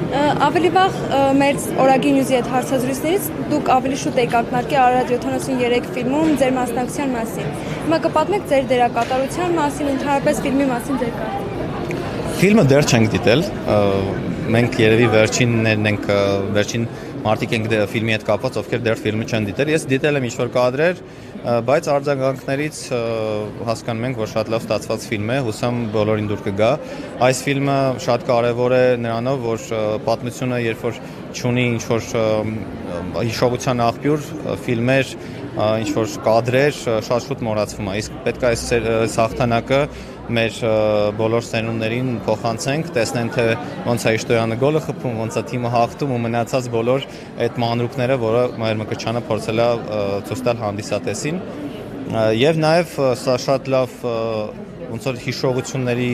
Ավելի վաղ մեր օրագի նյուզի հետ հարցազրույցներից դուք ավելի շուտ եք ակնարկել Արարատ 73 ֆիլմում ձեր մասնակցության մասին։ Հիմա կպատմեք ձեր դերակատարության մասին, ընդհանրապես ֆիլմի մասին ձեր կարծիքը։ Ֆիլմը դեռ չենք դիտել, մենք երևի վերջիններն ենք, վերջին մարդիկ ենք ֆիլմի հետ կապված, ովքեր դեռ ֆիլմը չեն դիտել։ Ես դիտել եմ ինչ-որ կադրեր, բայց արձագանքներից հասկանում ենք, որ շատ լավ ստացված ֆիլմ է, հուսամ բոլորին դուր կգա։ Այս ֆիլմը շատ կարևոր է նրանով, որ պատմությունը երբ որ չունի ինչ-որ հիշողության աղբյուր, ֆիլմեր, ինչ-որ կադրեր շատ շուտ մոռացվում է, իսկ պետք է այս հաղթանակը մեր բոլոր սերունդներին փոխանցենք, տեսնեն թե ոնց է Իշտոյանը գոլը խփում, ոնց է թիմը հաղթում ու մնացած բոլոր այդ մանրուքները, որը Մայր Մկրտչյանը փորձել է ցույց տալ հանդիսատեսին, եւ նաեւ սա շատ լավ ոնց որ հիշողությունների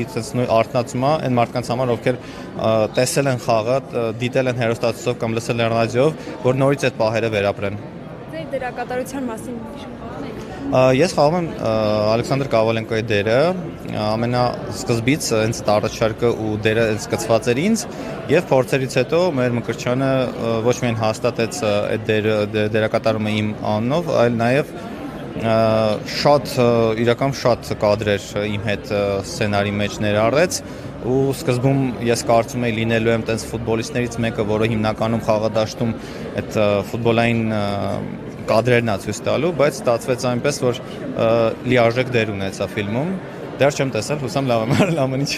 արթնացում է այն մարդկանց համար, ովքեր տեսել են խաղը, դիտել են հեռուստացույցով կամ լսել են ռադիոյով, որ նորից այդ պահերը վերապրեն։ Ձեր դերակատարության մասին Ես խաղում եմ Ալեքսանդր Կավալենկոյի դերը, ամենասկզբից հենց առաջարկը ու դերը սկսված էր ինձ, եւ փորձերից հետո Մայր Մկրտչյանը ոչ միայն հաստատեց այդ դերակատարումը իմ անունով, այլ նաեւ իրական շատ կադրեր իմ հետ սցենարի մեջ ներառեց ու սկզբում ես կարծում էի լինելու եմ տենց ֆուտբոլիստներից մեկը, որը հիմնականում խաղադաշտում այդ ֆուտբոլային կադրերն է ցույց տալու, բայց ստացվեց այնպես, որ լիարժեք դեր ունեցա ֆիլմում։ Դեռ չեմ տեսել, հուսամ լավ է, լավ ինչ։